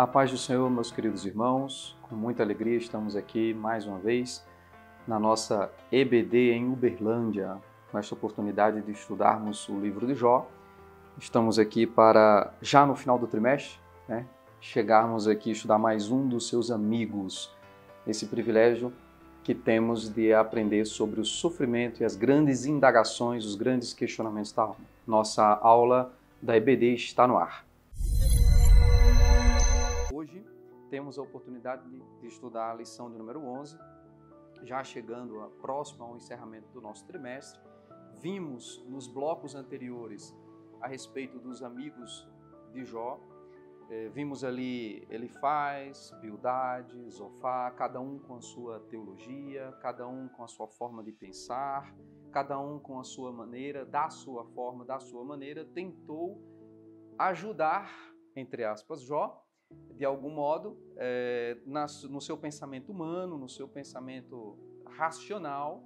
A paz do Senhor, meus queridos irmãos, com muita alegria estamos aqui mais uma vez na nossa EBD em Uberlândia, nesta oportunidade de estudarmos o livro de Jó. Estamos aqui para, já no final do trimestre, chegarmos aqui a estudar mais um dos seus amigos, esse privilégio que temos de aprender sobre o sofrimento e as grandes indagações, os grandes questionamentos da alma. Nossa aula da EBD está no ar. Hoje temos a oportunidade de estudar a lição de número 11, já chegando próximo ao encerramento do nosso trimestre. Vimos nos blocos anteriores a respeito dos amigos de Jó. Vimos ali Elifaz, Bildade, Zofar, cada um com a sua teologia, cada um com a sua forma de pensar, cada um com a sua maneira, da sua forma, da sua maneira, tentou ajudar, entre aspas, Jó, de algum modo, no seu pensamento humano, no seu pensamento racional,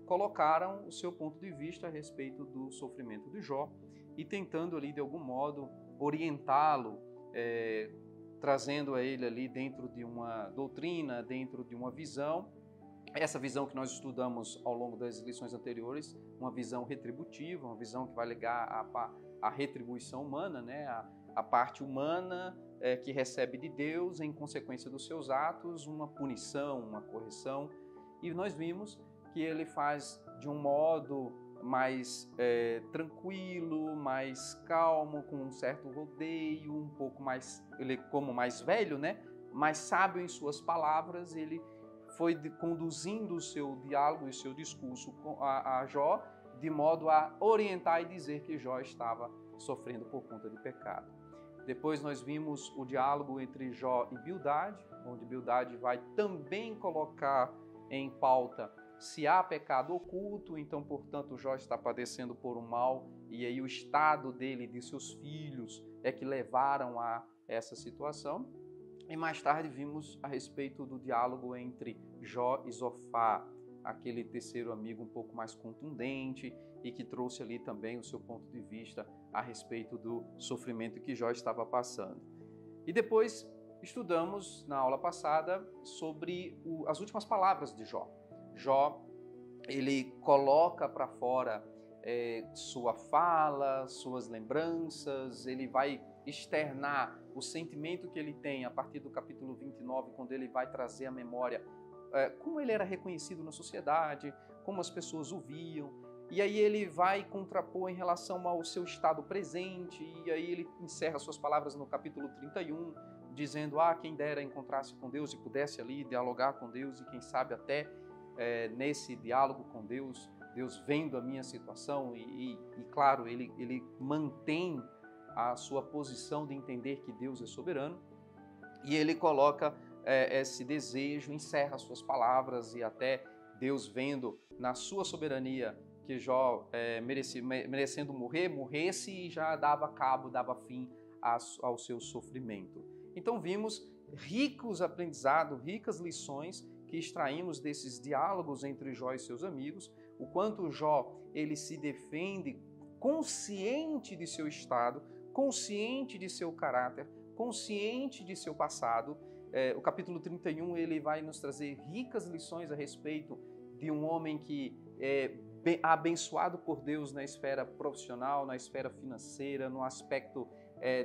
colocaram o seu ponto de vista a respeito do sofrimento de Jó e tentando ali, de algum modo, orientá-lo, trazendo a ele ali dentro de uma doutrina, dentro de uma visão, essa visão que nós estudamos ao longo das lições anteriores, uma visão retributiva, uma visão que vai ligar à retribuição humana, né? A parte humana que recebe de Deus, em consequência dos seus atos, uma punição, uma correção. E nós vimos que ele faz de um modo mais tranquilo, mais calmo, com um certo rodeio, um pouco mais, ele como mais velho, né? Mais sábio em suas palavras, ele foi conduzindo o seu diálogo e o seu discurso a Jó, de modo a orientar e dizer que Jó estava sofrendo por conta de pecado. Depois nós vimos o diálogo entre Jó e Bildade, onde Bildade vai também colocar em pauta se há pecado oculto, então, portanto, Jó está padecendo por um mal, e aí o estado dele e de seus filhos é que levaram a essa situação. E mais tarde vimos a respeito do diálogo entre Jó e Zofar, aquele terceiro amigo um pouco mais contundente e que trouxe ali também o seu ponto de vista a respeito do sofrimento que Jó estava passando. E depois estudamos na aula passada sobre as últimas palavras de Jó. Jó, ele coloca para fora sua fala, suas lembranças, ele vai externar o sentimento que ele tem a partir do capítulo 29, quando ele vai trazer à memória como ele era reconhecido na sociedade, como as pessoas o viam, e aí ele vai contrapor em relação ao seu estado presente, e aí ele encerra suas palavras no capítulo 31, dizendo, quem dera encontrasse com Deus e pudesse ali dialogar com Deus, e quem sabe até nesse diálogo com Deus, Deus vendo a minha situação, e claro, ele mantém a sua posição de entender que Deus é soberano, e ele coloca esse desejo, encerra suas palavras, e até Deus vendo na sua soberania que Jó merecendo morresse e já dava cabo, dava fim ao seu sofrimento. Então vimos ricos aprendizados, ricas lições que extraímos desses diálogos entre Jó e seus amigos, o quanto Jó ele se defende consciente de seu estado, consciente de seu caráter, consciente de seu passado. O capítulo 31 ele vai nos trazer ricas lições a respeito de um homem que é abençoado por Deus na esfera profissional, na esfera financeira, no aspecto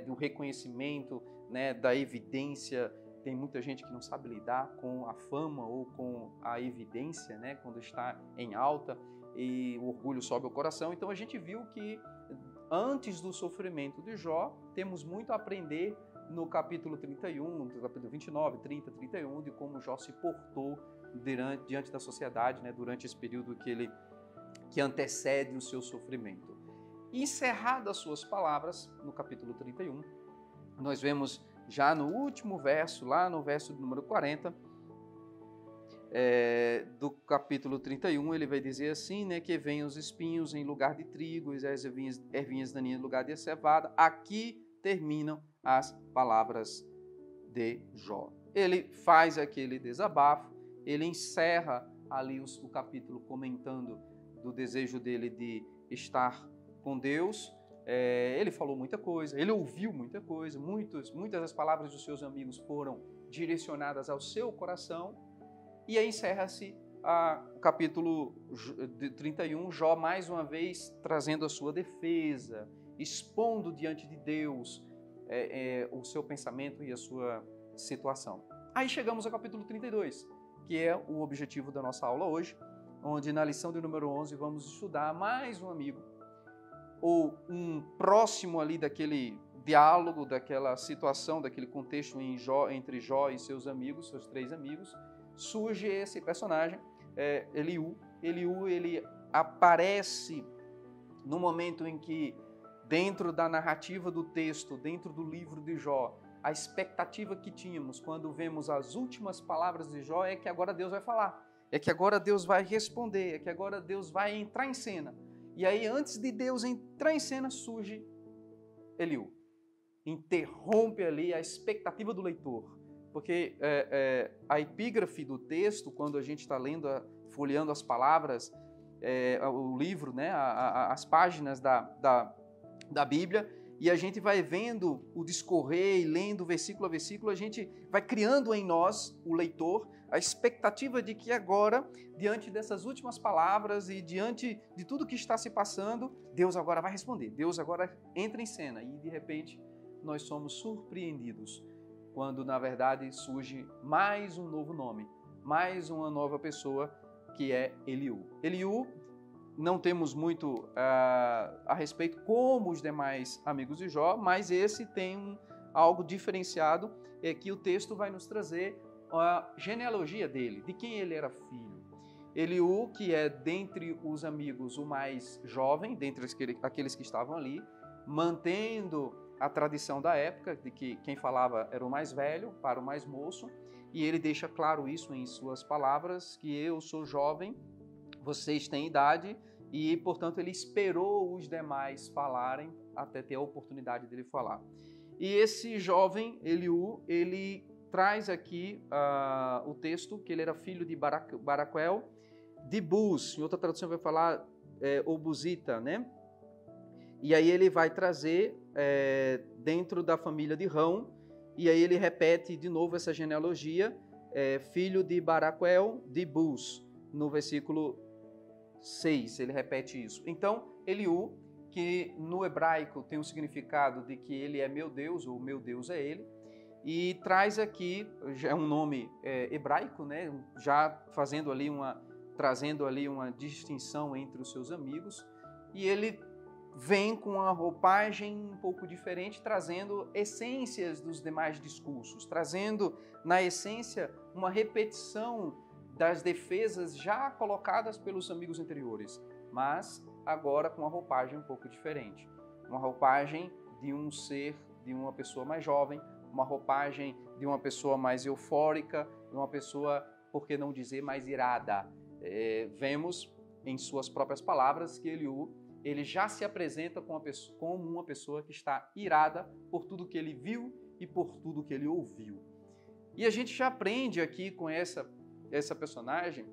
do reconhecimento, né, da evidência. Tem muita gente que não sabe lidar com a fama ou com a evidência, né, quando está em alta, e o orgulho sobe ao coração. Então a gente viu que antes do sofrimento de Jó, temos muito a aprender no capítulo 31, no capítulo 29, 30, 31, de como Jó se portou diante da sociedade, né, durante esse período que antecede o seu sofrimento. E encerradas as suas palavras, no capítulo 31, nós vemos já no último verso, lá no verso número 40, do capítulo 31, ele vai dizer assim, né, que venham os espinhos em lugar de trigo, e as ervinhas daninhas em lugar de cevada. Aqui terminam as palavras de Jó. Ele faz aquele desabafo, ele encerra ali o capítulo comentando do desejo dele de estar com Deus, Ele falou muita coisa, ele ouviu muita coisa, muitas das palavras dos seus amigos foram direcionadas ao seu coração, e aí encerra-se o capítulo 31, Jó mais uma vez trazendo a sua defesa, expondo diante de Deus o seu pensamento e a sua situação. Aí chegamos ao capítulo 32, que é o objetivo da nossa aula hoje, onde na lição de número 11 vamos estudar mais um amigo, ou um próximo ali daquele diálogo, daquela situação, daquele contexto entre Jó e seus amigos, seus 3 amigos, surge esse personagem, Eliú. Eliú, ele aparece no momento em que, dentro da narrativa do texto, dentro do livro de Jó, a expectativa que tínhamos quando vemos as últimas palavras de Jó é que agora Deus vai falar, é que agora Deus vai responder, é que agora Deus vai entrar em cena. E aí, antes de Deus entrar em cena, surge Eliú. Interrompe ali a expectativa do leitor. Porque a epígrafe do texto, quando a gente está lendo, folheando as palavras, o livro, né, as páginas da Bíblia, e a gente vai vendo o discorrer e lendo versículo a versículo, a gente vai criando em nós, o leitor, a expectativa de que agora, diante dessas últimas palavras e diante de tudo que está se passando, Deus agora vai responder, Deus agora entra em cena e de repente nós somos surpreendidos quando na verdade surge mais um novo nome, mais uma nova pessoa que é Eliú. Eliú, não temos muito a respeito como os demais amigos de Jó, mas esse tem algo diferenciado, que o texto vai nos trazer a genealogia dele, de quem ele era filho. Eliú, que é dentre os amigos o mais jovem, dentre aqueles que estavam ali, mantendo a tradição da época, de que quem falava era o mais velho para o mais moço, e ele deixa claro isso em suas palavras, que eu sou jovem, vocês têm idade, e, portanto, ele esperou os demais falarem até ter a oportunidade dele falar. E esse jovem, Eliú, ele traz aqui o texto que ele era filho de Baraquel, de Buz, em outra tradução vai falar Obuzita, né? E aí ele vai trazer dentro da família de Rão, e aí ele repete de novo essa genealogia, filho de Baraquel, de Buz, no versículo 6, ele repete isso. Então, Eliú, que no hebraico tem o significado de que ele é meu Deus, ou meu Deus é ele, e traz aqui, já é um nome hebraico, né? Já trazendo ali uma distinção entre os seus amigos, e ele vem com uma roupagem um pouco diferente, trazendo essências dos demais discursos, trazendo na essência uma repetição das defesas já colocadas pelos amigos anteriores, mas agora com uma roupagem um pouco diferente. Uma roupagem de um ser, de uma pessoa mais jovem, uma roupagem de uma pessoa mais eufórica, de uma pessoa, por que não dizer, mais irada. Vemos em suas próprias palavras que Eliú, ele já se apresenta como uma pessoa que está irada por tudo que ele viu e por tudo que ele ouviu. E a gente já aprende aqui com essa personagem,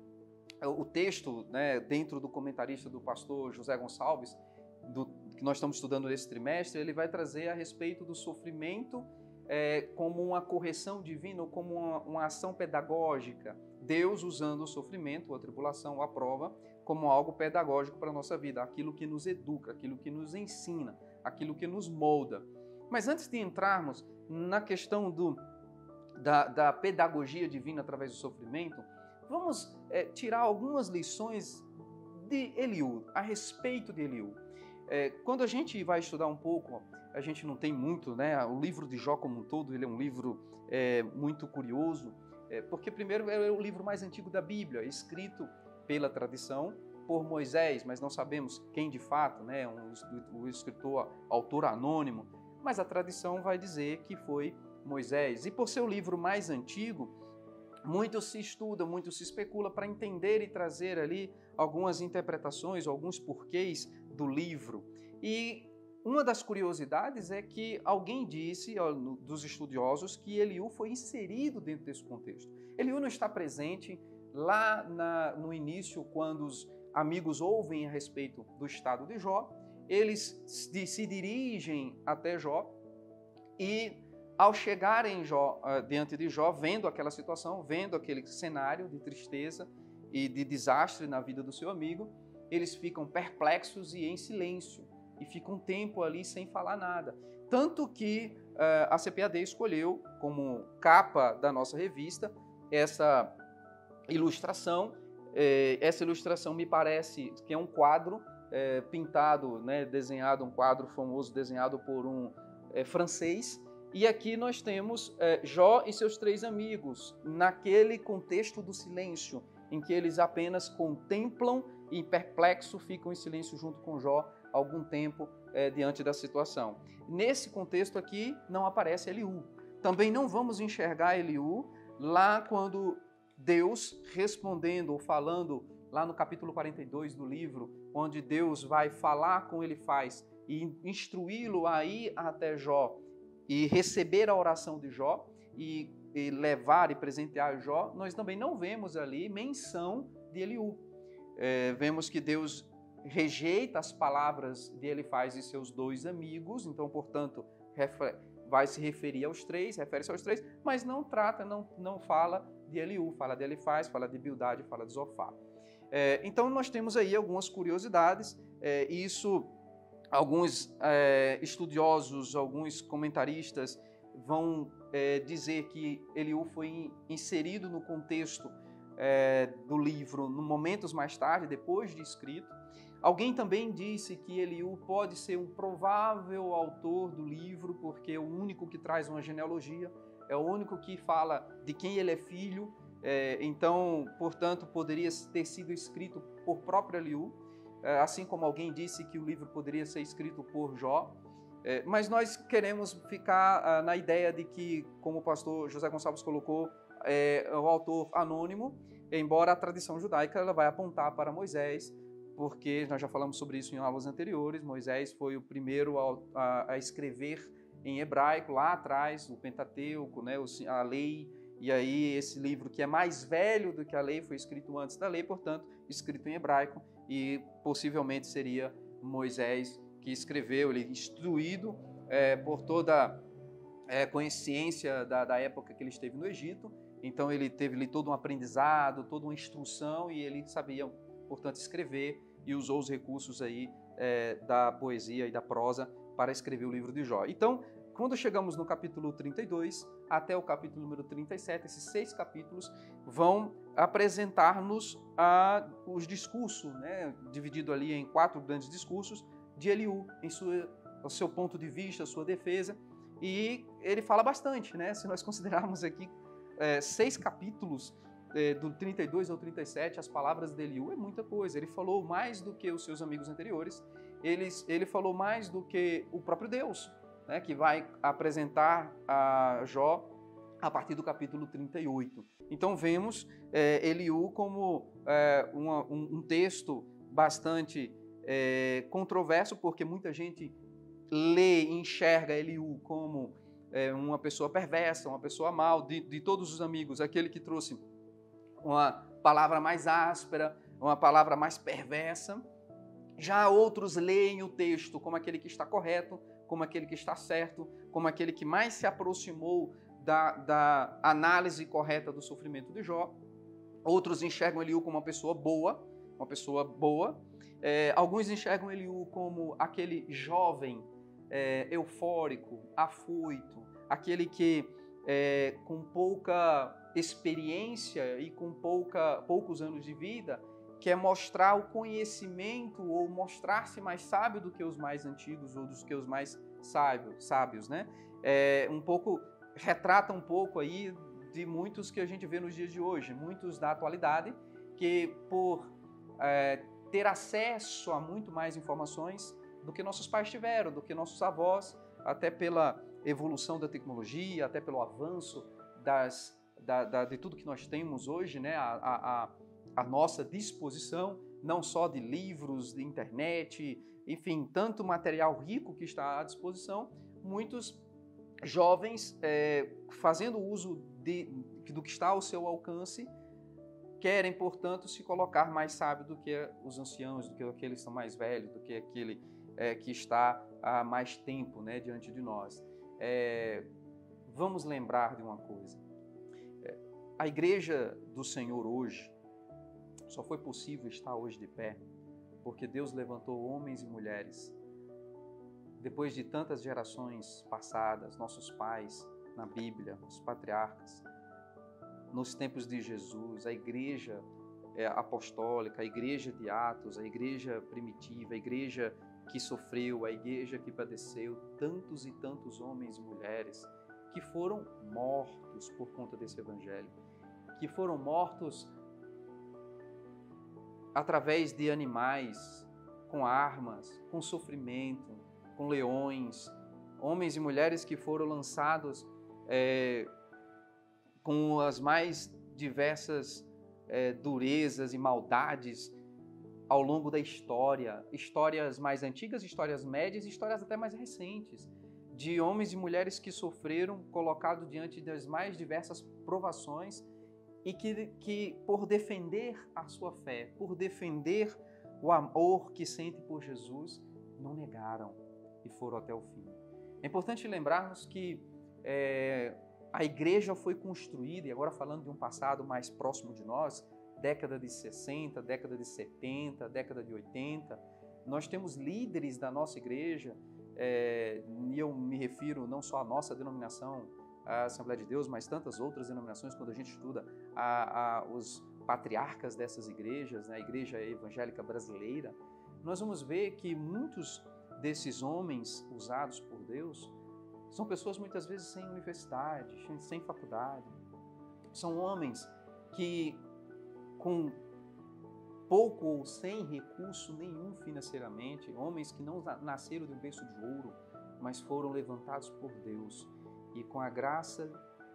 o texto, né, dentro do comentarista do pastor José Gonçalves, que nós estamos estudando nesse trimestre, ele vai trazer a respeito do sofrimento como uma correção divina, ou como uma ação pedagógica. Deus usando o sofrimento, a tribulação, a prova, como algo pedagógico para a nossa vida, aquilo que nos educa, aquilo que nos ensina, aquilo que nos molda. Mas antes de entrarmos na questão da pedagogia divina através do sofrimento, vamos tirar algumas lições de Eliú, a respeito de Eliú. Quando a gente vai estudar um pouco, a gente não tem muito, né? O livro de Jó como um todo, ele é um livro muito curioso, porque primeiro é o livro mais antigo da Bíblia, escrito pela tradição por Moisés, mas não sabemos quem de fato, né? O escritor, autor anônimo, mas a tradição vai dizer que foi Moisés. E por ser o livro mais antigo, muito se estuda, muito se especula para entender e trazer ali algumas interpretações, alguns porquês do livro. E uma das curiosidades é que alguém disse, dos estudiosos, que Eliú foi inserido dentro desse contexto. Eliú não está presente lá no início, quando os amigos ouvem a respeito do estado de Jó. eles se dirigem até Jó e, ao chegarem diante de Jó, vendo aquela situação, vendo aquele cenário de tristeza e de desastre na vida do seu amigo, eles ficam perplexos e em silêncio, e ficam um tempo ali sem falar nada. Tanto que a CPAD escolheu como capa da nossa revista essa ilustração. Essa ilustração me parece que é um quadro pintado, né, desenhado, um quadro famoso desenhado por um francês. E aqui nós temos Jó e seus 3 amigos, naquele contexto do silêncio, em que eles apenas contemplam e perplexo ficam em silêncio junto com Jó algum tempo diante da situação. Nesse contexto aqui não aparece Eliú. Também não vamos enxergar Eliú lá quando Deus respondendo ou falando, lá no capítulo 42 do livro, onde Deus vai falar com Elifaz e instruí-lo a ir até Jó e receber a oração de Jó e levar e presentear Jó, nós também não vemos ali menção de Eliú. Vemos que Deus rejeita as palavras de Elifaz e seus 2 amigos, então, portanto, vai se referir aos 3, refere-se aos 3, mas não trata, não fala de Eliú, fala de Elifaz, fala de Bildade, fala de Zofar. Então, nós temos aí algumas curiosidades, alguns estudiosos, alguns comentaristas vão dizer que Eliú foi inserido no contexto do livro momentos mais tarde, depois de escrito. Alguém também disse que Eliú pode ser um provável autor do livro, porque é o único que traz uma genealogia, é o único que fala de quem ele é filho, então, portanto, poderia ter sido escrito por próprio Eliú, assim como alguém disse que o livro poderia ser escrito por Jó. Mas nós queremos ficar na ideia de que, como o pastor José Gonçalves colocou, o autor anônimo, embora a tradição judaica ela vai apontar para Moisés, porque nós já falamos sobre isso em aulas anteriores. Moisés foi o primeiro a escrever em hebraico, lá atrás, o Pentateuco, né, a lei, e aí esse livro que é mais velho do que a lei foi escrito antes da lei, portanto, escrito em hebraico, e possivelmente seria Moisés que escreveu, ele instruído por toda a consciência da época que ele esteve no Egito. Então ele teve ali todo um aprendizado, toda uma instrução, e ele sabia, portanto, escrever e usou os recursos aí da poesia e da prosa para escrever o livro de Jó. Então, quando chegamos no capítulo 32 até o capítulo número 37, esses 6 capítulos vão apresentar-nos os discursos, né, dividido ali em 4 grandes discursos de Eliú, o seu ponto de vista, a sua defesa, e ele fala bastante, né? Se nós considerarmos aqui 6 capítulos, do 32 ao 37, as palavras de Eliú é muita coisa. Ele falou mais do que os seus amigos anteriores, ele falou mais do que o próprio Deus, né, que vai apresentar a Jó a partir do capítulo 38. Então vemos Eliú como um texto bastante controverso, porque muita gente lê e enxerga Eliú como uma pessoa perversa, uma pessoa mal, de todos os amigos, aquele que trouxe uma palavra mais áspera, uma palavra mais perversa. Já outros leem o texto como aquele que está correto, como aquele que está certo, como aquele que mais se aproximou da análise correta do sofrimento de Jó. Outros enxergam Eliú como uma pessoa boa, alguns enxergam Eliú como aquele jovem eufórico, afoito, aquele que com pouca experiência e com poucos anos de vida quer mostrar o conhecimento ou mostrar-se mais sábio do que os mais antigos ou dos que os mais sábios, né? Retrata um pouco aí de muitos que a gente vê nos dias de hoje, muitos da atualidade, que por ter acesso a muito mais informações do que nossos pais tiveram, do que nossos avós, até pela evolução da tecnologia, até pelo avanço de tudo que nós temos hoje, né, a nossa disposição, não só de livros, de internet, enfim, tanto material rico que está à disposição. Muitos jovens, fazendo uso do que está ao seu alcance, querem, portanto, se colocar mais sábio do que os anciãos, do que aqueles que são mais velhos, do que aquele que está há mais tempo, né, diante de nós. Vamos lembrar de uma coisa. A igreja do Senhor hoje só foi possível estar hoje de pé porque Deus levantou homens e mulheres. Depois de tantas gerações passadas, nossos pais na Bíblia, os patriarcas, nos tempos de Jesus, a igreja apostólica, a igreja de Atos, a igreja primitiva, a igreja que sofreu, a igreja que padeceu, tantos e tantos homens e mulheres que foram mortos por conta desse evangelho, que foram mortos através de animais, com armas, com sofrimento, com leões, homens e mulheres que foram lançados com as mais diversas durezas e maldades ao longo da história, histórias mais antigas, histórias médias e histórias até mais recentes, de homens e mulheres que sofreram, colocados diante das mais diversas provações e que por defender a sua fé, por defender o amor que sente por Jesus, não negaram e foram até o fim. É importante lembrarmos que a igreja foi construída, e agora falando de um passado mais próximo de nós, década de 60, década de 70, década de 80, nós temos líderes da nossa igreja, e eu me refiro não só à nossa denominação, a Assembleia de Deus, mas tantas outras denominações, quando a gente estuda os patriarcas dessas igrejas, né, a igreja evangélica brasileira, nós vamos ver que muitos desses homens usados por Deus são pessoas muitas vezes sem universidade, sem faculdade. São homens que com pouco ou sem recurso nenhum financeiramente, homens que não nasceram de um berço de ouro, mas foram levantados por Deus e com a graça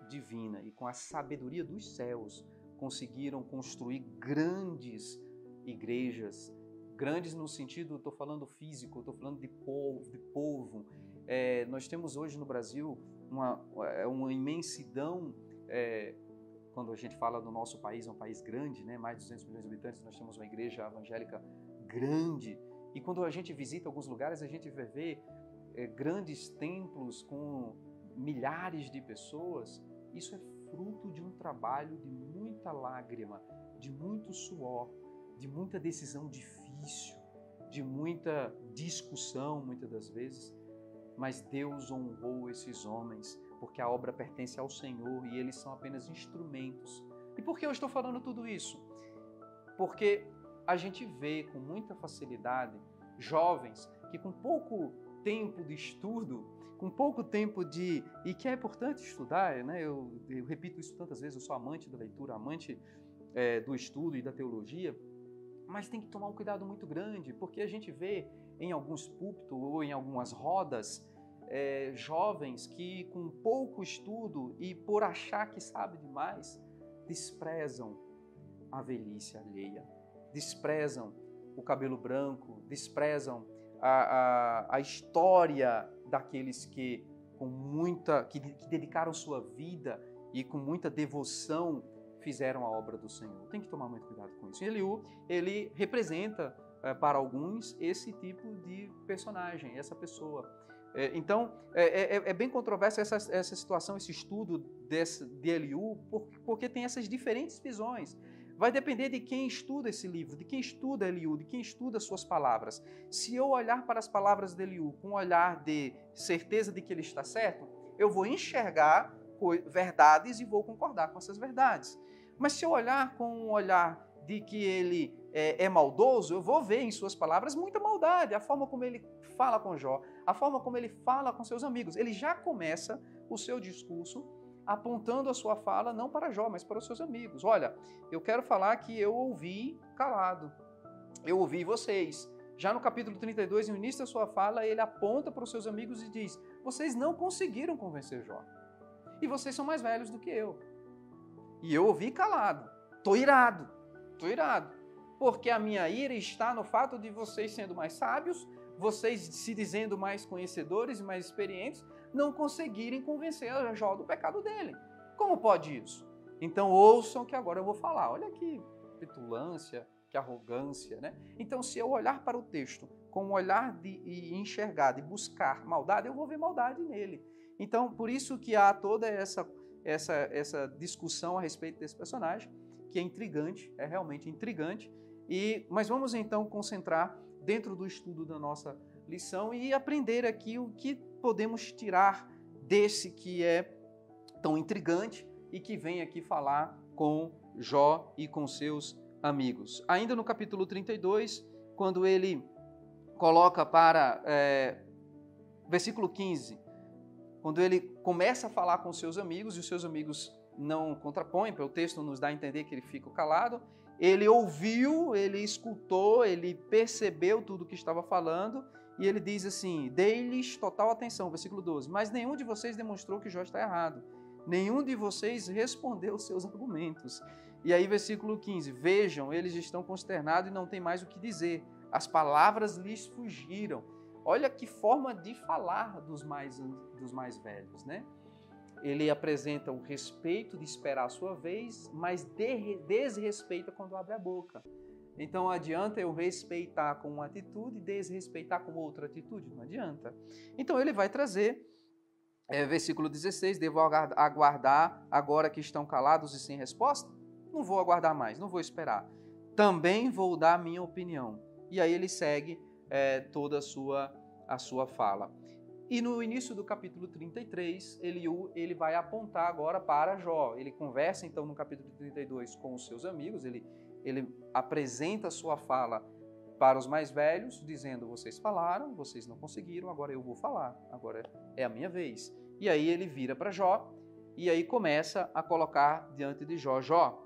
divina e com a sabedoria dos céus conseguiram construir grandes igrejas, grandes no sentido, estou falando físico, estou falando de povo. Nós temos hoje no Brasil uma imensidão, quando a gente fala do nosso país, é um país grande, né? Mais de 200 milhões de habitantes, nós temos uma igreja evangélica grande. E quando a gente visita alguns lugares, a gente vai ver grandes templos com milhares de pessoas. Isso é fruto de um trabalho de muita lágrima, de muito suor, de muita decisão difícil, de muita discussão, muitas das vezes. Mas Deus honrou esses homens, porque a obra pertence ao Senhor e eles são apenas instrumentos. E por que eu estou falando tudo isso? Porque a gente vê com muita facilidade jovens que com pouco tempo de estudo, com pouco tempo e que é importante estudar, né? Eu repito isso tantas vezes, eu sou amante da leitura, amante do estudo e da teologia, mas tem que tomar um cuidado muito grande, porque a gente vê em alguns púlpitos ou em algumas rodas jovens que com pouco estudo e por achar que sabe demais, desprezam a velhice alheia, desprezam o cabelo branco, desprezam a história daqueles que dedicaram sua vida e com muita devoção fizeram a obra do Senhor. Tem que tomar muito cuidado com isso. Eliú, ele representa para alguns esse tipo de personagem, essa pessoa. Então, é bem controverso essa situação, esse estudo de Eliú, porque tem essas diferentes visões. Vai depender de quem estuda esse livro, de quem estuda Eliú, de quem estuda suas palavras. Se eu olhar para as palavras de Eliú com um olhar de certeza de que ele está certo, eu vou enxergar verdades e vou concordar com essas verdades. Mas se eu olhar com um olhar de que ele é maldoso, eu vou ver em suas palavras muita maldade, a forma como ele fala com Jó, a forma como ele fala com seus amigos. Ele já começa o seu discurso apontando a sua fala não para Jó, mas para os seus amigos. Olha, eu quero falar que eu ouvi calado, eu ouvi vocês. Já no capítulo 32, no início da sua fala, ele aponta para os seus amigos e diz: vocês não conseguiram convencer Jó. E vocês são mais velhos do que eu. E eu ouvi calado. Estou irado. Porque a minha ira está no fato de vocês sendo mais sábios, vocês se dizendo mais conhecedores e mais experientes, não conseguirem convencer a Jó do pecado dele. Como pode isso? Então ouçam que agora eu vou falar. Olha que petulância, que arrogância, né? Então, se eu olhar para o texto com um olhar e enxergar, de buscar maldade, eu vou ver maldade nele. Então, por isso que há toda essa discussão a respeito desse personagem, que é intrigante, é realmente intrigante. Mas vamos então concentrar dentro do estudo da nossa lição e aprender aqui o que podemos tirar desse que é tão intrigante e que vem aqui falar com Jó e com seus amigos. Ainda no capítulo 32, quando ele coloca para versículo 15, quando ele começa a falar com seus amigos e os seus amigos não contrapõem, porque o texto nos dá a entender que ele fica calado, ele ouviu, ele escutou, ele percebeu tudo o que estava falando e ele diz assim, dei-lhes total atenção, versículo 12, mas nenhum de vocês demonstrou que Jó está errado, nenhum de vocês respondeu os seus argumentos. E aí versículo 15, vejam, eles estão consternados e não têm mais o que dizer, as palavras lhes fugiram. Olha que forma de falar dos mais velhos, né? Ele apresenta o respeito de esperar a sua vez, mas desrespeita quando abre a boca. Então adianta eu respeitar com uma atitude e desrespeitar com outra atitude? Não adianta. Então ele vai trazer, versículo 16, devo aguardar agora que estão calados e sem resposta? Não vou aguardar mais, não vou esperar. Também vou dar a minha opinião. E aí ele segue toda a sua fala. E no início do capítulo 33, ele vai apontar agora para Jó. Ele conversa então no capítulo 32 com os seus amigos, ele apresenta a sua fala para os mais velhos, dizendo, vocês falaram, vocês não conseguiram, agora eu vou falar, agora é a minha vez. E aí ele vira para Jó e aí começa a colocar diante de Jó, Jó,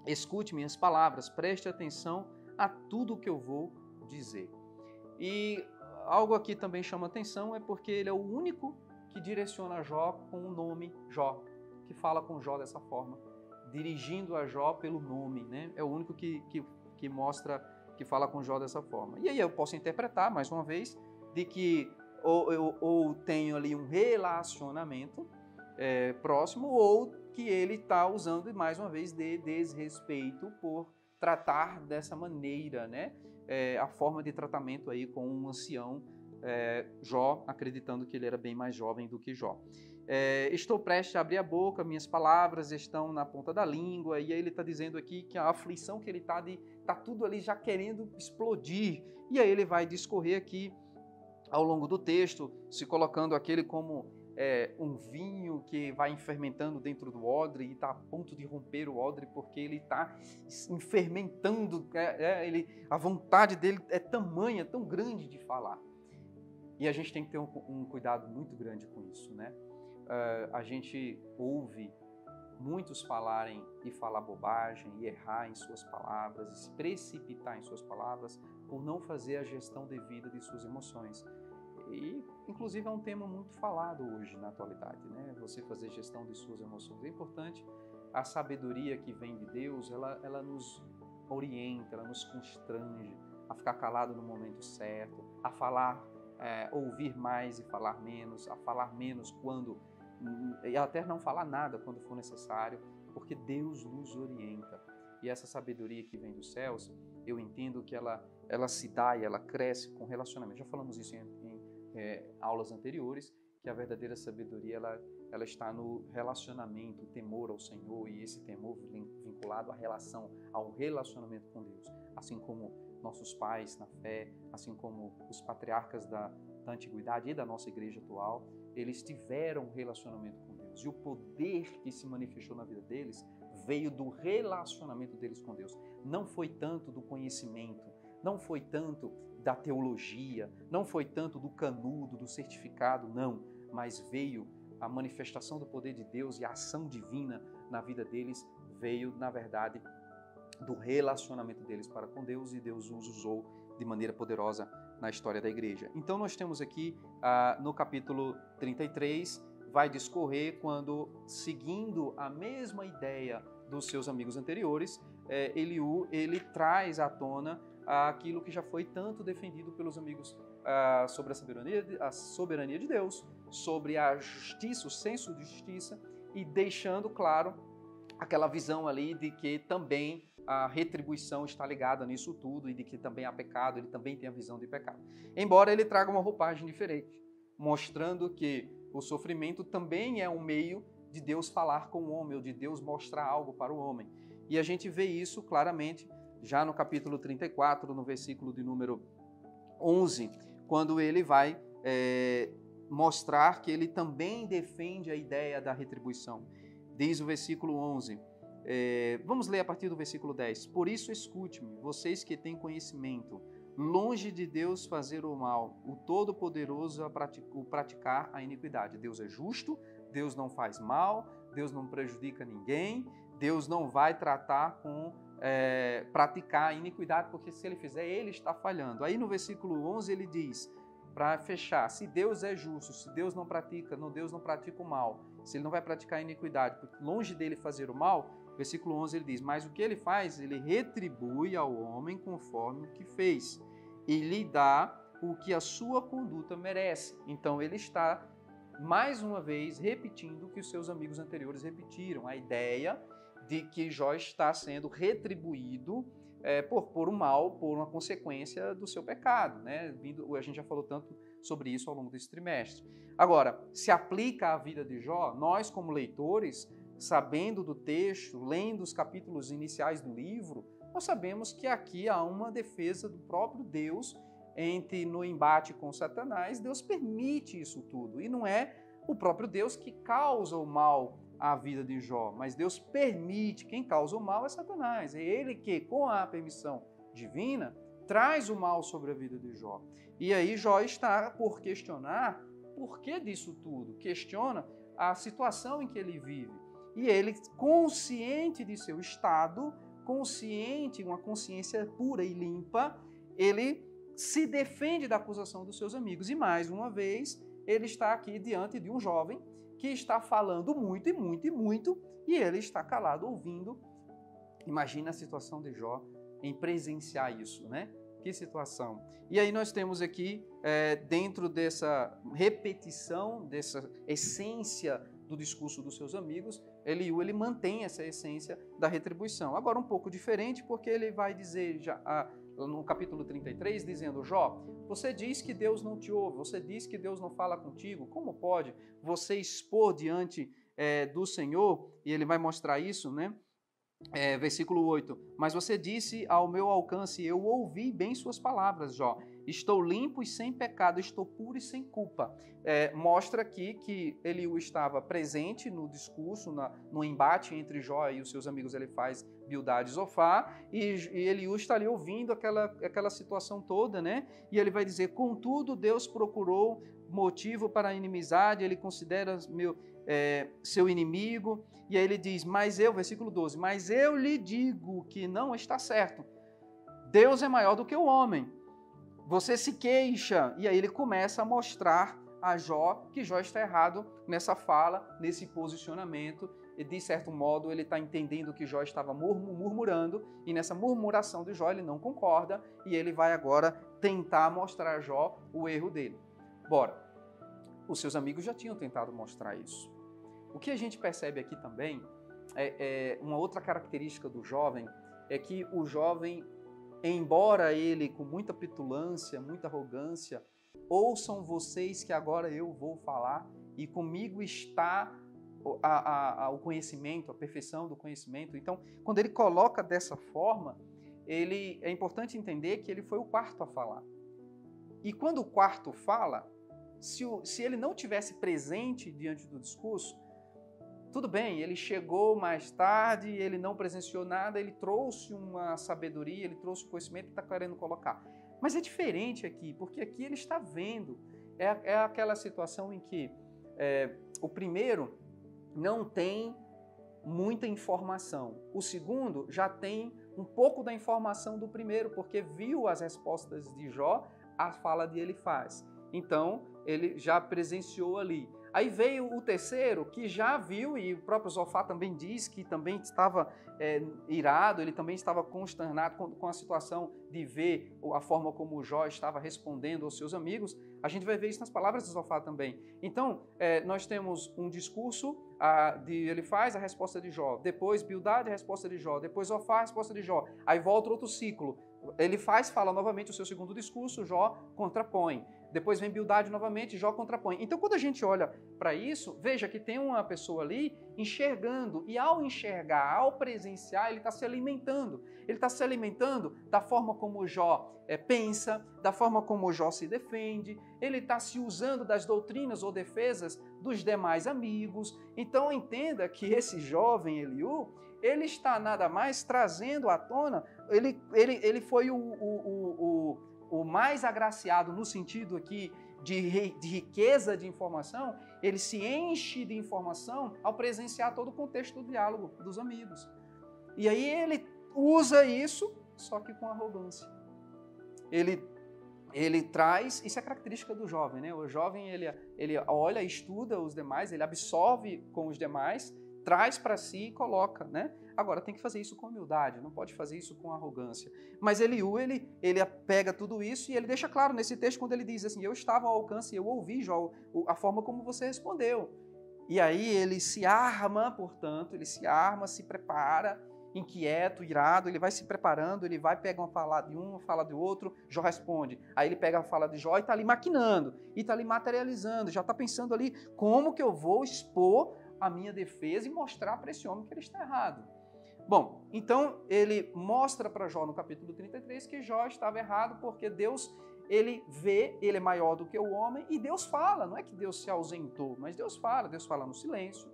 escute minhas palavras, preste atenção a tudo o que eu vou dizer. E algo aqui também chama atenção, é porque ele é o único que direciona Jó com o nome Jó, que fala com Jó dessa forma, dirigindo a Jó pelo nome, né? É o único que mostra, que fala com Jó dessa forma. E aí eu posso interpretar, mais uma vez, de que ou tenho ali um relacionamento próximo, ou que ele está usando, mais uma vez, de desrespeito por tratar dessa maneira, né? A forma de tratamento aí com um ancião, Jó, acreditando que ele era bem mais jovem do que Jó. Estou prestes a abrir a boca, minhas palavras estão na ponta da língua, e aí ele está dizendo aqui que a aflição que ele está tudo ali já querendo explodir, e aí ele vai discorrer aqui ao longo do texto, se colocando aquele como um vinho que vai fermentando dentro do odre e está a ponto de romper o odre porque ele está fermentando, a vontade dele é tamanha, tão grande de falar. E a gente tem que ter um cuidado muito grande com isso, né? A gente ouve muitos falarem e falar bobagem, e errar em suas palavras, e se precipitar em suas palavras por não fazer a gestão devida de suas emoções. E, inclusive, é um tema muito falado hoje na atualidade, né? Você fazer gestão de suas emoções. É importante. A sabedoria que vem de Deus, ela nos orienta, ela nos constrange a ficar calado no momento certo, a falar, ouvir mais e falar menos, a falar menos e até não falar nada quando for necessário, porque Deus nos orienta. E essa sabedoria que vem dos céus, eu entendo que ela se dá e ela cresce com relacionamento. Já falamos isso em aulas anteriores, que a verdadeira sabedoria ela está no relacionamento, o temor ao Senhor, e esse temor vinculado ao relacionamento com Deus. Assim como nossos pais na fé, assim como os patriarcas da antiguidade e da nossa igreja atual, eles tiveram um relacionamento com Deus. E o poder que se manifestou na vida deles veio do relacionamento deles com Deus. Não foi tanto do conhecimento, não foi tanto da teologia, não foi tanto do canudo, do certificado, não, mas veio a manifestação do poder de Deus e a ação divina na vida deles, veio, na verdade, do relacionamento deles para com Deus, e Deus os usou de maneira poderosa na história da igreja. Então nós temos aqui, no capítulo 33, vai discorrer quando, seguindo a mesma ideia dos seus amigos anteriores, Eliú, ele traz à tona aquilo que já foi tanto defendido pelos amigos sobre a soberania de Deus, sobre a justiça, o senso de justiça, e deixando claro aquela visão ali de que também a retribuição está ligada nisso tudo e de que também há pecado, ele também tem a visão de pecado. Embora ele traga uma roupagem diferente, mostrando que o sofrimento também é um meio de Deus falar com o homem, ou de Deus mostrar algo para o homem. E a gente vê isso claramente já no capítulo 34, no versículo de número 11, quando ele vai mostrar que ele também defende a ideia da retribuição. Diz o versículo 11, vamos ler a partir do versículo 10. Por isso escute-me, vocês que têm conhecimento, longe de Deus fazer o mal, o Todo-Poderoso o praticar a iniquidade. Deus é justo, Deus não faz mal, Deus não prejudica ninguém, Deus não vai tratar com praticar a iniquidade, porque se ele fizer, ele está falhando. Aí no versículo 11 ele diz, para fechar, se Deus é justo, se Deus não pratica o mal, se ele não vai praticar a iniquidade, porque longe dele fazer o mal, versículo 11 ele diz, mas o que ele faz? Ele retribui ao homem conforme o que fez e lhe dá o que a sua conduta merece. Então ele está, mais uma vez, repetindo o que os seus amigos anteriores repetiram, a ideia de que Jó está sendo retribuído por um mal, por uma consequência do seu pecado, né? A gente já falou tanto sobre isso ao longo desse trimestre. Agora, se aplica à vida de Jó, nós como leitores, sabendo do texto, lendo os capítulos iniciais do livro, nós sabemos que aqui há uma defesa do próprio Deus no embate com Satanás. Deus permite isso tudo, e não é o próprio Deus que causa o mal à vida de Jó, mas Deus permite. Quem causa o mal é Satanás, é ele que, com a permissão divina, traz o mal sobre a vida de Jó. E aí Jó está por questionar por que disso tudo, questiona a situação em que ele vive. E ele, consciente de seu estado, consciente, uma consciência pura e limpa, ele se defende da acusação dos seus amigos. E mais uma vez, ele está aqui diante de um jovem que está falando muito e muito e muito, e ele está calado ouvindo. Imagina a situação de Jó em presenciar isso, né? Que situação. E aí nós temos aqui, dentro dessa repetição, dessa essência do discurso dos seus amigos, Eliú, ele mantém essa essência da retribuição. Agora um pouco diferente, porque ele vai dizer já no capítulo 33, dizendo, Jó, você diz que Deus não te ouve, você diz que Deus não fala contigo, como pode você expor diante do Senhor? E ele vai mostrar isso, né? Versículo 8, mas você disse ao meu alcance, eu ouvi bem suas palavras, Jó, estou limpo e sem pecado, estou puro e sem culpa. Mostra aqui que Eliú estava presente no discurso, no embate entre Jó e os seus amigos Elifaz, Bildade e Zofar, e Eliú está ali ouvindo aquela situação toda, né? E ele vai dizer, contudo Deus procurou motivo para a inimizade, ele considera seu inimigo. E aí ele diz, versículo 12, mas eu lhe digo que não está certo. Deus é maior do que o homem. Você se queixa. E aí ele começa a mostrar a Jó que Jó está errado nessa fala, nesse posicionamento. E de certo modo ele está entendendo que Jó estava murmurando, e nessa murmuração de Jó ele não concorda, e ele vai agora tentar mostrar a Jó o erro dele. Bora, os seus amigos já tinham tentado mostrar isso. O que a gente percebe aqui também, uma outra característica do jovem, é que o jovem, embora ele com muita petulância, muita arrogância, ouçam vocês que agora eu vou falar e comigo está o conhecimento, a perfeição do conhecimento. Então, quando ele coloca dessa forma, é importante entender que ele foi o quarto a falar. E quando o quarto fala, se ele não tivesse presente diante do discurso, tudo bem, ele chegou mais tarde, ele não presenciou nada, ele trouxe uma sabedoria, ele trouxe o conhecimento que está querendo colocar. Mas é diferente aqui, porque aqui ele está vendo. É aquela situação em que o primeiro não tem muita informação. O segundo já tem um pouco da informação do primeiro, porque viu as respostas de Jó, a fala de Elifaz. Então, ele já presenciou ali. Aí veio o terceiro, que já viu, e o próprio Zofá também diz que também estava irado, ele também estava consternado com a situação de ver a forma como o Jó estava respondendo aos seus amigos. A gente vai ver isso nas palavras de Zofá também. Então, nós temos um discurso ele faz a resposta de Jó, depois Bildade, a resposta de Jó, depois Zofá, a resposta de Jó. Aí volta outro ciclo. Ele fala novamente o seu segundo discurso, Jó contrapõe. Depois vem Bildade novamente, Jó contrapõe. Então, quando a gente olha para isso, veja que tem uma pessoa ali enxergando, e ao enxergar, ao presenciar, ele está se alimentando. Ele está se alimentando da forma como o Jó pensa, da forma como o Jó se defende, ele está se usando das doutrinas ou defesas dos demais amigos. Então, entenda que esse jovem Eliú, ele está nada mais trazendo à tona, ele foi o mais agraciado no sentido aqui de riqueza de informação, ele se enche de informação ao presenciar todo o contexto do diálogo dos amigos. E aí ele usa isso, só que com arrogância. Ele traz, isso é característica do jovem, né? O jovem, ele olha, estuda os demais, ele absorve com os demais, traz para si e coloca, né? Agora, tem que fazer isso com humildade, não pode fazer isso com arrogância. Mas Eliú, ele pega tudo isso e ele deixa claro nesse texto, quando ele diz assim, eu estava ao alcance, eu ouvi, Jó, a forma como você respondeu. E aí ele se arma, portanto, se prepara, inquieto, irado, ele vai se preparando, ele vai pegar uma fala de um, uma fala do outro, Jó responde. Aí ele pega a fala de Jó e está ali maquinando, e está ali materializando, já está pensando ali como que eu vou expor a minha defesa e mostrar para esse homem que ele está errado. Bom, então ele mostra para Jó no capítulo 33 que Jó estava errado porque Deus, ele vê, ele é maior do que o homem e Deus fala, não é que Deus se ausentou, mas Deus fala no silêncio,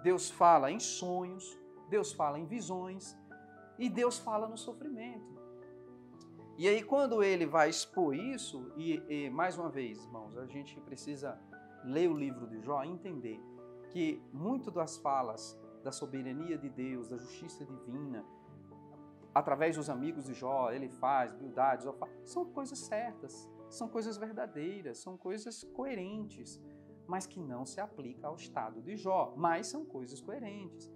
Deus fala em sonhos, Deus fala em visões e Deus fala no sofrimento. E aí quando ele vai expor isso, e mais uma vez, irmãos, a gente precisa ler o livro de Jó e entender que muito das falas da soberania de Deus, da justiça divina, através dos amigos de Jó, ele faz, Bildade, Zofá, são coisas certas, são coisas verdadeiras, são coisas coerentes, mas que não se aplica ao estado de Jó, mas são coisas coerentes.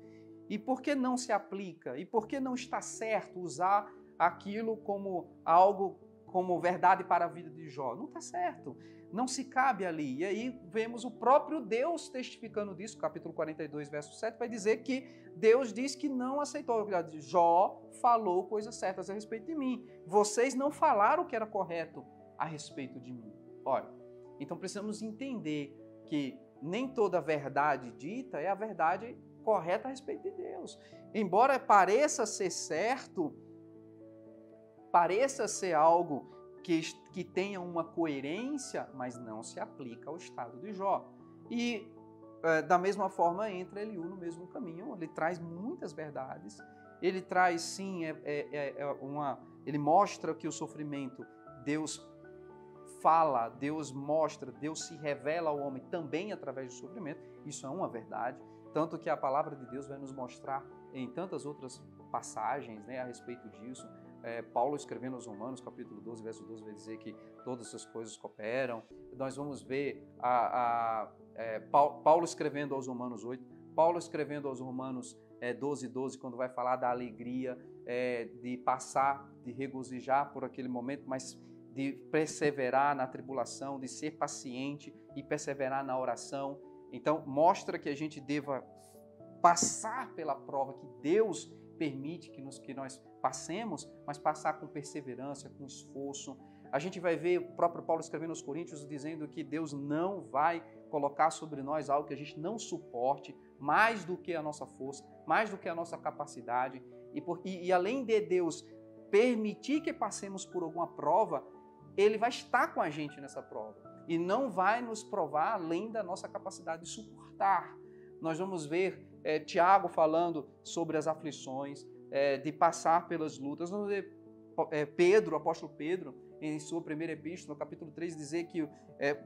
E por que não se aplica? E por que não está certo usar aquilo como algo, como verdade para a vida de Jó? Não está certo. Não se cabe ali. E aí vemos o próprio Deus testificando disso, capítulo 42, verso 7, vai dizer que Deus diz que não aceitou. Jó falou coisas certas a respeito de mim. Vocês não falaram o que era correto a respeito de mim. Olha, então precisamos entender que nem toda verdade dita é a verdade correta a respeito de Deus. Embora pareça ser certo, pareça ser algo que tenha uma coerência, mas não se aplica ao estado de Jó. E da mesma forma entra Eliú no mesmo caminho, ele traz muitas verdades, ele traz sim, ele mostra que o sofrimento, Deus fala, Deus mostra, Deus se revela ao homem também através do sofrimento, isso é uma verdade, tanto que a palavra de Deus vai nos mostrar em tantas outras passagens, né, a respeito disso. Paulo escrevendo aos Romanos, capítulo 12, verso 12, vai dizer que todas essas coisas cooperam. Nós vamos ver Paulo escrevendo aos Romanos 8, Paulo escrevendo aos Romanos 12, 12, quando vai falar da alegria de passar, de regozijar por aquele momento, mas de perseverar na tribulação, de ser paciente e perseverar na oração. Então, mostra que a gente deva passar pela prova que Deus permite que nós passemos, mas passar com perseverança, com esforço. A gente vai ver o próprio Paulo escrevendo aos Coríntios dizendo que Deus não vai colocar sobre nós algo que a gente não suporte, mais do que a nossa força, mais do que a nossa capacidade. E além de Deus permitir que passemos por alguma prova, Ele vai estar com a gente nessa prova e não vai nos provar além da nossa capacidade de suportar. Nós vamos ver Tiago falando sobre as aflições, de passar pelas lutas. Nós vamos ver Pedro, o apóstolo Pedro, em sua primeira epístola, no capítulo 3, dizer que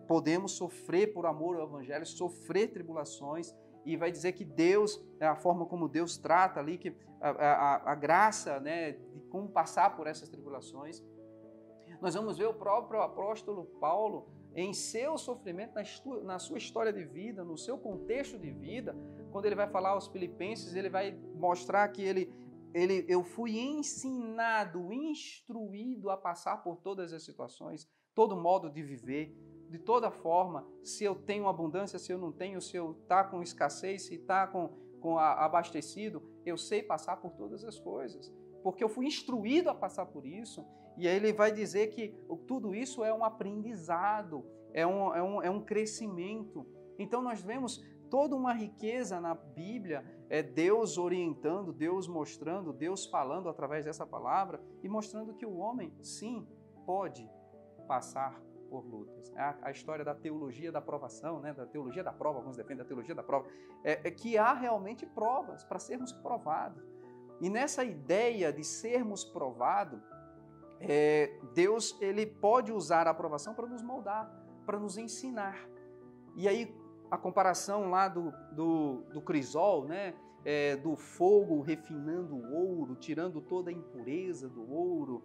podemos sofrer por amor ao Evangelho, sofrer tribulações, e vai dizer que Deus, a forma como Deus trata ali, que a graça, né, de como passar por essas tribulações. Nós vamos ver o próprio apóstolo Paulo em seu sofrimento, na sua história de vida, no seu contexto de vida, quando ele vai falar aos Filipenses, ele vai mostrar que eu fui ensinado, instruído a passar por todas as situações, todo modo de viver, de toda forma, se eu tenho abundância, se eu não tenho, se eu está com escassez, se está abastecido, eu sei passar por todas as coisas, porque eu fui instruído a passar por isso. E aí ele vai dizer que tudo isso é um aprendizado, é um crescimento. Então nós vemos toda uma riqueza na Bíblia, Deus orientando, Deus mostrando, Deus falando através dessa palavra e mostrando que o homem, sim, pode passar por lutas. A história da teologia da provação, né? Da teologia da prova, alguns defendem da teologia da prova, que há realmente provas para sermos provados. E nessa ideia de sermos provados, Deus ele pode usar a aprovação para nos moldar, para nos ensinar. E aí a comparação lá do crisol, né? Do fogo refinando o ouro, tirando toda a impureza do ouro,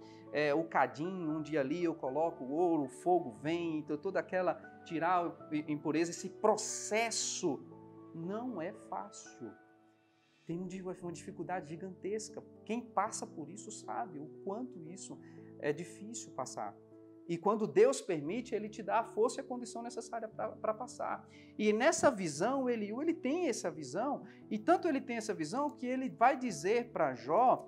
o cadinho, onde ali eu coloco o ouro, o fogo vem, então toda aquela, tirar a impureza, esse processo não é fácil. Tem uma dificuldade gigantesca. Quem passa por isso sabe o quanto isso é difícil passar. E quando Deus permite, Ele te dá a força e a condição necessária para passar. E nessa visão, Eliú, ele tem essa visão, e tanto ele tem essa visão que ele vai dizer para Jó,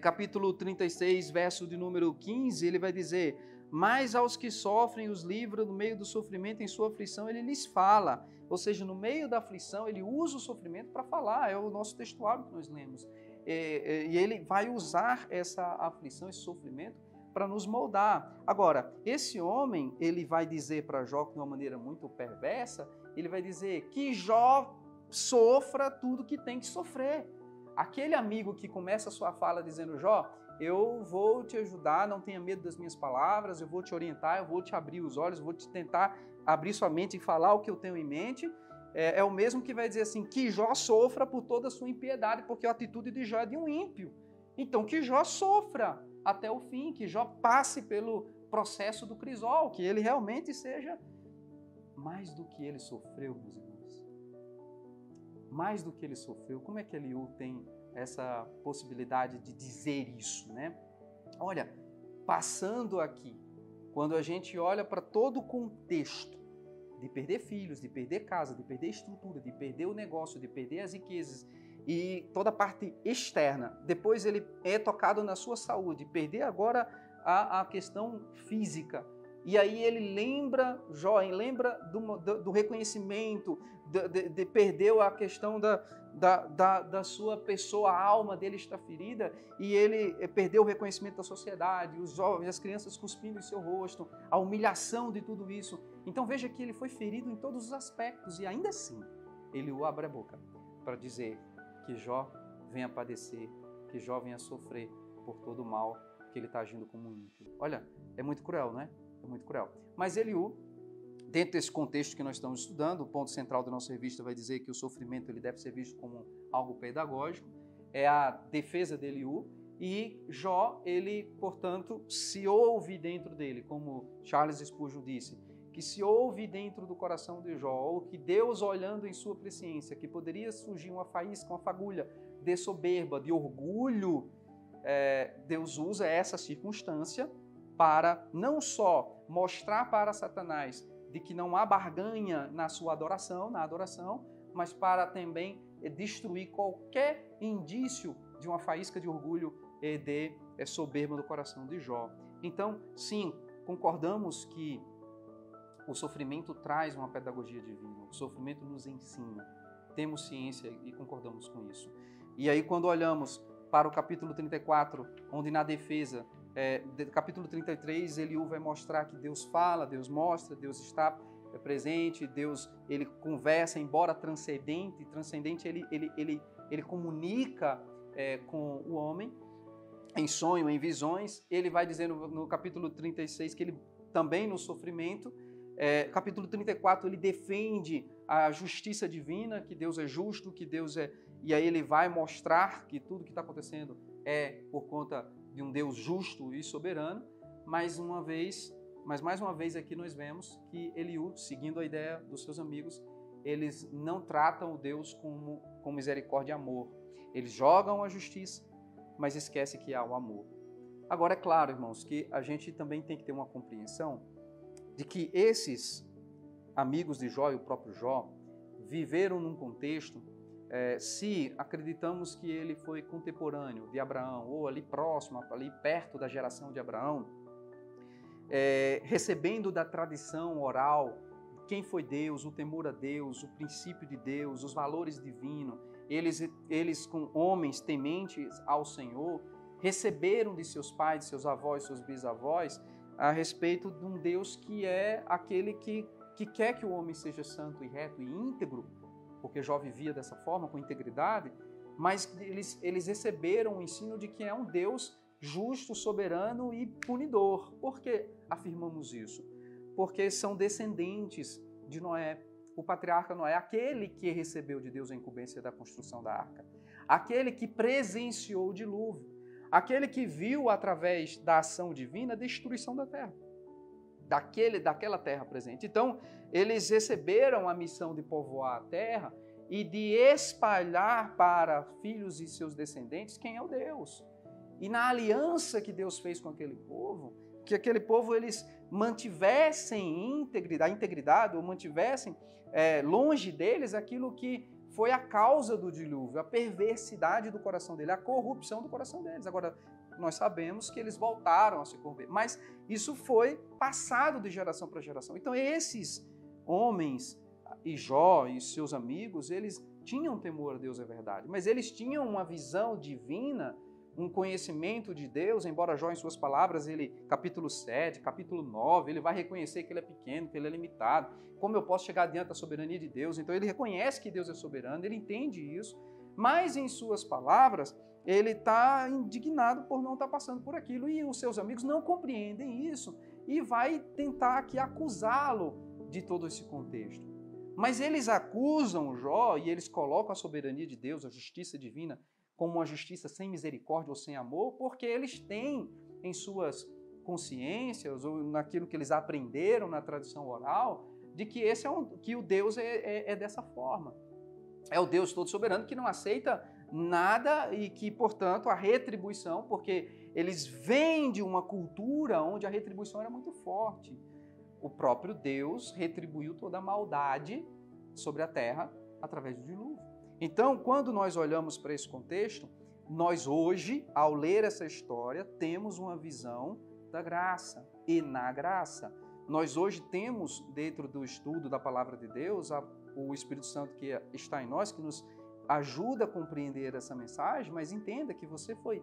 capítulo 36, verso de número 15, ele vai dizer: mas aos que sofrem os livra no meio do sofrimento, em sua aflição, ele lhes fala. Ou seja, no meio da aflição, ele usa o sofrimento para falar, é o nosso textuário que nós lemos. E ele vai usar essa aflição, esse sofrimento, para nos moldar. Agora, esse homem, ele vai dizer para Jó, de uma maneira muito perversa, ele vai dizer que Jó sofra tudo que tem que sofrer. Aquele amigo que começa a sua fala dizendo: Jó, eu vou te ajudar, não tenha medo das minhas palavras, eu vou te orientar, eu vou te abrir os olhos, eu vou te tentar abrir sua mente e falar o que eu tenho em mente, é o mesmo que vai dizer assim, que Jó sofra por toda a sua impiedade, porque a atitude de Jó é de um ímpio. Então, que Jó sofra até o fim, que Jó passe pelo processo do crisol, que ele realmente seja mais do que ele sofreu, meus irmãos. Mais do que ele sofreu. Como é que Eliú tem essa possibilidade de dizer isso, né? Olha, passando aqui, quando a gente olha para todo o contexto de perder filhos, de perder casa, de perder estrutura, de perder o negócio, de perder as riquezas e toda a parte externa, depois ele é tocado na sua saúde, perder agora a questão física, e aí ele lembra, Jó, lembra do reconhecimento, de perdeu a questão da sua pessoa, a alma dele está ferida, e ele perdeu o reconhecimento da sociedade, os jovens, as crianças cuspindo em seu rosto, a humilhação de tudo isso. Então veja que ele foi ferido em todos os aspectos, e ainda assim, ele o abre a boca para dizer que Jó venha padecer, que Jó venha sofrer por todo o mal que ele está agindo como um ímpio. Olha, é muito cruel, não é? É muito cruel. Mas Eliú, dentro desse contexto que nós estamos estudando, o ponto central da nossa revista vai dizer que o sofrimento ele deve ser visto como algo pedagógico, é a defesa de Eliú, e Jó, ele, portanto, se ouve dentro dele, como Charles Spurgeon disse, que se ouve dentro do coração de Jó, ou que Deus, olhando em sua presciência, que poderia surgir uma faísca, uma fagulha de soberba, de orgulho, Deus usa essa circunstância para não só mostrar para Satanás de que não há barganha na sua adoração, mas para também destruir qualquer indício de uma faísca de orgulho e de soberba do coração de Jó. Então, sim, concordamos que o sofrimento traz uma pedagogia divina, o sofrimento nos ensina, temos ciência e concordamos com isso. E aí quando olhamos para o capítulo 34, onde na defesa, capítulo 33, Eliú vai mostrar que Deus fala, Deus mostra, Deus está presente, Deus ele conversa, embora transcendente ele comunica com o homem em sonho, em visões. Ele vai dizer no capítulo 36 que ele também no sofrimento. Capítulo 34, ele defende a justiça divina, que Deus é justo, que Deus é... E aí ele vai mostrar que tudo que está acontecendo é por conta de um Deus justo e soberano. mas mais uma vez aqui nós vemos que Eliú, seguindo a ideia dos seus amigos, eles não tratam o Deus com misericórdia e amor. Eles jogam a justiça, mas esquecem que há o amor. Agora, é claro, irmãos, que a gente também tem que ter uma compreensão de que esses amigos de Jó e o próprio Jó viveram num contexto, se acreditamos que ele foi contemporâneo de Abraão, ou ali próximo, ali perto da geração de Abraão, recebendo da tradição oral quem foi Deus, o temor a Deus, o princípio de Deus, os valores divinos, eles com homens tementes ao Senhor, receberam de seus pais, de seus avós, seus bisavós, a respeito de um Deus que é aquele que quer que o homem seja santo e reto e íntegro, porque Jó vivia dessa forma, com integridade, mas eles receberam o ensino de que é um Deus justo, soberano e punidor. Por que afirmamos isso? Porque são descendentes de Noé. O patriarca Noé, aquele que recebeu de Deus a incumbência da construção da arca, aquele que presenciou o dilúvio, aquele que viu através da ação divina a destruição da terra, daquela terra presente. Então, eles receberam a missão de povoar a terra e de espalhar para filhos e seus descendentes quem é o Deus. E na aliança que Deus fez com aquele povo, que aquele povo eles mantivessem a integridade, ou mantivessem longe deles aquilo que foi a causa do dilúvio, a perversidade do coração dele, a corrupção do coração deles. Agora, nós sabemos que eles voltaram a se converter, mas isso foi passado de geração para geração. Então, esses homens, e Jó e seus amigos, eles tinham temor a Deus, é verdade, mas eles tinham uma visão divina, um conhecimento de Deus, embora Jó, em suas palavras, capítulo 7, capítulo 9, ele vai reconhecer que ele é pequeno, que ele é limitado. Como eu posso chegar diante da soberania de Deus? Então ele reconhece que Deus é soberano, ele entende isso, mas em suas palavras, ele está indignado por não estar passando por aquilo, e os seus amigos não compreendem isso, e vai tentar aqui acusá-lo de todo esse contexto. Mas eles acusam Jó, e eles colocam a soberania de Deus, a justiça divina, como uma justiça sem misericórdia ou sem amor, porque eles têm em suas consciências, ou naquilo que eles aprenderam na tradição oral, de que que o Deus é dessa forma. É o Deus todo soberano que não aceita nada e que, portanto, a retribuição, porque eles vêm de uma cultura onde a retribuição era muito forte. O próprio Deus retribuiu toda a maldade sobre a terra através do dilúvio. Então, quando nós olhamos para esse contexto, nós hoje, ao ler essa história, temos uma visão da graça. E na graça, nós hoje temos, dentro do estudo da Palavra de Deus, o Espírito Santo que está em nós, que nos ajuda a compreender essa mensagem, mas entenda que você foi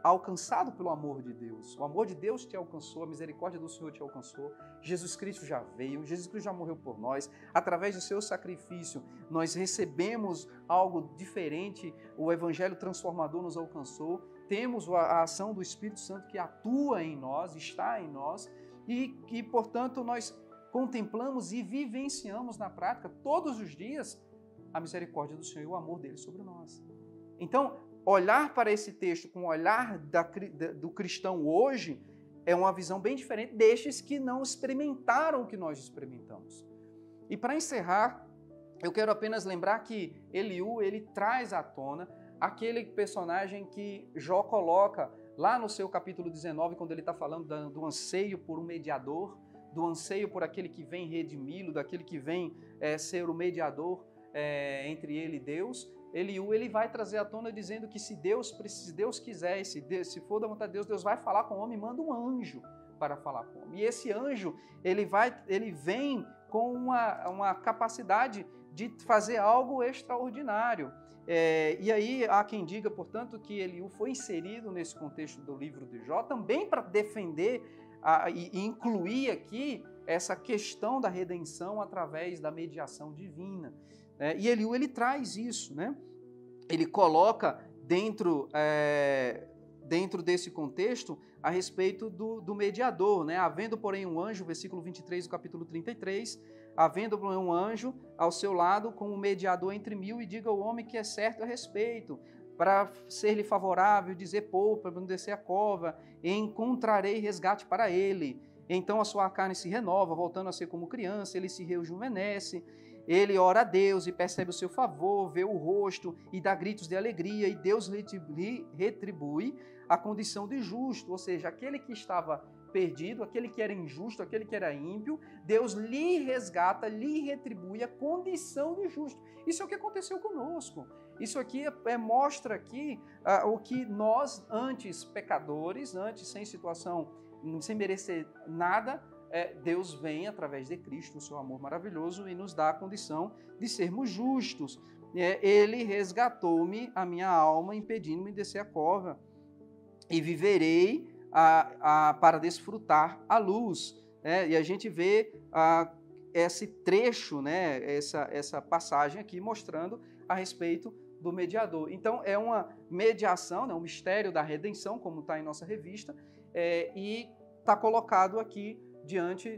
alcançado pelo amor de Deus. O amor de Deus te alcançou, a misericórdia do Senhor te alcançou. Jesus Cristo já veio, Jesus Cristo já morreu por nós. Através do seu sacrifício, nós recebemos algo diferente, o Evangelho transformador nos alcançou. Temos a ação do Espírito Santo que atua em nós, está em nós, e que, portanto, nós contemplamos e vivenciamos na prática, todos os dias, a misericórdia do Senhor e o amor dele sobre nós. Então, olhar para esse texto com o olhar do cristão hoje é uma visão bem diferente destes que não experimentaram o que nós experimentamos. E para encerrar, eu quero apenas lembrar que Eliú, ele traz à tona aquele personagem que Jó coloca lá no seu capítulo 19, quando ele está falando do anseio por um mediador, do anseio por aquele que vem redimi-lo, daquele que vem ser o mediador entre ele e Deus. Eliú, ele vai trazer à tona dizendo que se Deus quiser, se for da vontade de Deus, Deus vai falar com o homem, manda um anjo para falar com o homem. E esse anjo, ele vem com uma capacidade de fazer algo extraordinário. E aí há quem diga, portanto, que Eliú foi inserido nesse contexto do livro de Jó, também para defender e incluir aqui essa questão da redenção através da mediação divina. E Eliú, ele traz isso, né? Ele coloca dentro desse contexto a respeito do mediador, né? Havendo, porém, um anjo, versículo 23 do capítulo 33, havendo, porém, um anjo ao seu lado como mediador entre mil, e diga ao homem que é certo a respeito. para ser-lhe favorável, dizer poupa, para não descer a cova, encontrarei resgate para ele. Então a sua carne se renova, voltando a ser como criança, ele se rejuvenesce, ele ora a Deus e percebe o seu favor, vê o rosto e dá gritos de alegria, e Deus lhe retribui a condição de justo, ou seja, aquele que estava perdido, aquele que era injusto, aquele que era ímpio, Deus lhe resgata, lhe retribui a condição de justo. Isso é o que aconteceu conosco. Isso aqui mostra aqui o que nós, antes pecadores, antes sem situação, sem merecer nada, Deus vem através de Cristo, o seu amor maravilhoso, e nos dá a condição de sermos justos. Ele resgatou-me, a minha alma, impedindo-me de descer a cova, e viverei para desfrutar a luz. E a gente vê esse trecho, né, essa passagem aqui mostrando a respeito do mediador. Então, é uma mediação, né, um mistério da redenção, como está em nossa revista, e está colocado aqui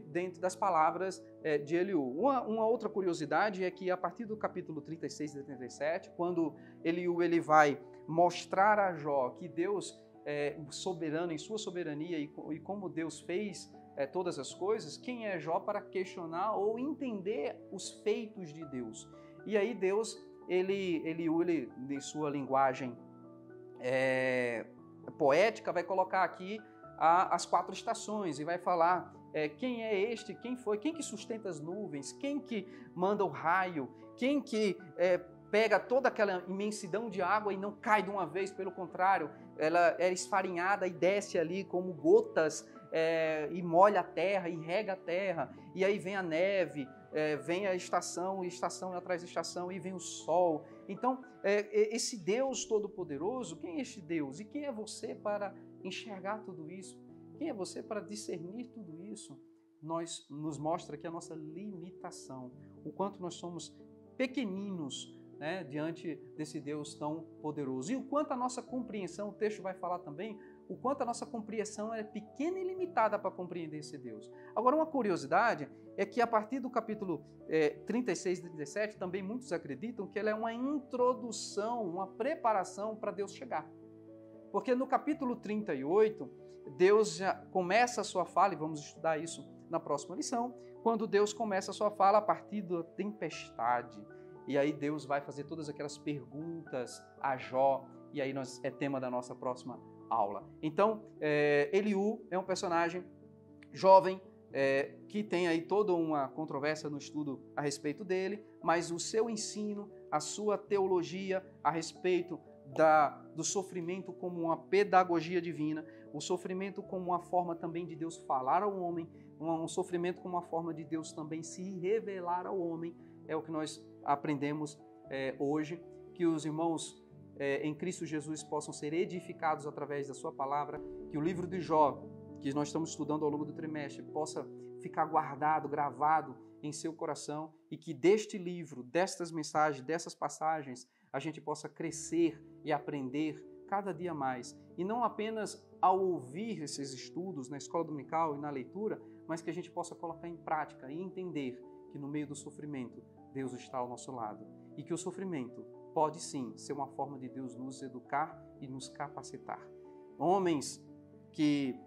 dentro das palavras de Eliú. Uma outra curiosidade é que a partir do capítulo 36 e 37, quando Eliú ele vai mostrar a Jó que Deus soberano em sua soberania e como Deus fez todas as coisas, quem é Jó para questionar ou entender os feitos de Deus? E aí Deus, Eliú, em sua linguagem poética, vai colocar aqui as 4 estações e vai falar quem é este, quem foi, quem que sustenta as nuvens, quem que manda o raio, quem que pega toda aquela imensidão de água e não cai de uma vez, pelo contrário, ela é esfarinhada e desce ali como gotas e molha a terra e rega a terra, e aí vem a neve, vem a estação, e estação atrás da estação, e vem o sol. Então, esse Deus Todo-Poderoso, quem é este Deus? E quem é você para enxergar tudo isso? Quem é você para discernir tudo isso? Nos mostra aqui a nossa limitação, o quanto nós somos pequeninos, né, diante desse Deus tão poderoso. E o quanto a nossa compreensão, o texto vai falar também, o quanto a nossa compreensão é pequena e limitada para compreender esse Deus. Agora, uma curiosidade é que a partir do capítulo 36 e 37, também muitos acreditam que ela é uma introdução, uma preparação para Deus chegar. Porque no capítulo 38, Deus já começa a sua fala, e vamos estudar isso na próxima lição, quando Deus começa a sua fala a partir da tempestade. E aí Deus vai fazer todas aquelas perguntas a Jó, e aí é tema da nossa próxima aula. Então, Eliú é um personagem jovem, que tem aí toda uma controvérsia no estudo a respeito dele, mas o seu ensino, a sua teologia a respeito do sofrimento como uma pedagogia divina, o sofrimento como uma forma também de Deus falar ao homem, um sofrimento como uma forma de Deus também se revelar ao homem, é o que nós aprendemos hoje, que os irmãos em Cristo Jesus possam ser edificados através da sua palavra, que o livro de Jó, que nós estamos estudando ao longo do trimestre, possa ficar guardado, gravado em seu coração, e que deste livro, destas mensagens, dessas passagens, a gente possa crescer e aprender cada dia mais. E não apenas ao ouvir esses estudos na escola dominical e na leitura, mas que a gente possa colocar em prática e entender que no meio do sofrimento, Deus está ao nosso lado. E que o sofrimento pode sim ser uma forma de Deus nos educar e nos capacitar. Homens que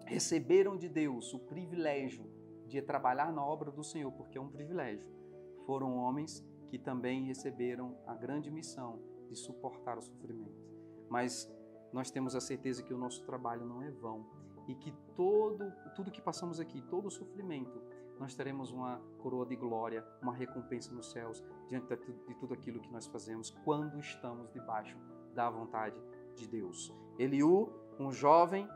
receberam de Deus o privilégio de trabalhar na obra do Senhor, porque é um privilégio, foram homens que também receberam a grande missão de suportar o sofrimento. Mas nós temos a certeza que o nosso trabalho não é vão e que tudo que passamos aqui, todo o sofrimento, nós teremos uma coroa de glória, uma recompensa nos céus, diante de tudo aquilo que nós fazemos quando estamos debaixo da vontade de Deus. Eliú, um jovem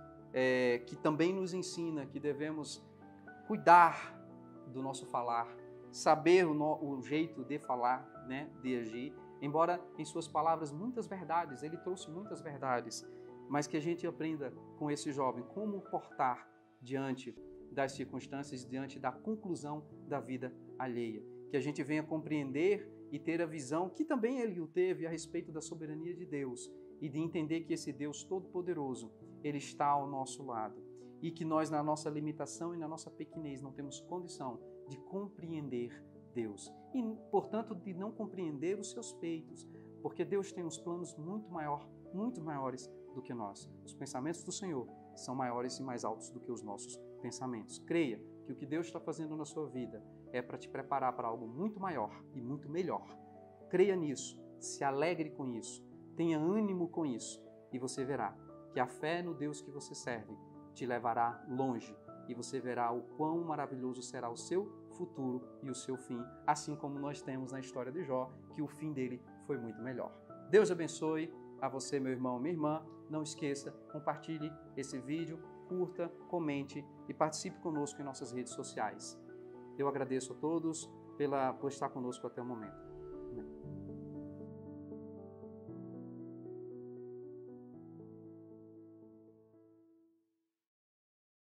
que também nos ensina que devemos cuidar do nosso falar, saber o jeito de falar, né, de agir, embora em suas palavras muitas verdades, ele trouxe muitas verdades, mas que a gente aprenda com esse jovem como portar diante das circunstâncias, diante da conclusão da vida alheia. Que a gente venha compreender e ter a visão que também Eliú teve a respeito da soberania de Deus e de entender que esse Deus Todo-Poderoso, Ele está ao nosso lado e que nós, na nossa limitação e na nossa pequenez, não temos condição de compreender Deus e, portanto, de não compreender os seus feitos, porque Deus tem uns planos muito maiores do que nós. Os pensamentos do Senhor são maiores e mais altos do que os nossos pensamentos. Creia que o que Deus está fazendo na sua vida é para te preparar para algo muito maior e muito melhor. Creia nisso, se alegre com isso, tenha ânimo com isso e você verá que a fé no Deus que você serve te levará longe e você verá o quão maravilhoso será o seu futuro e o seu fim, assim como nós temos na história de Jó, que o fim dele foi muito melhor. Deus abençoe a você, meu irmão, minha irmã. Não esqueça, compartilhe esse vídeo, curta, comente e participe conosco em nossas redes sociais. Eu agradeço a todos por estar conosco até o momento.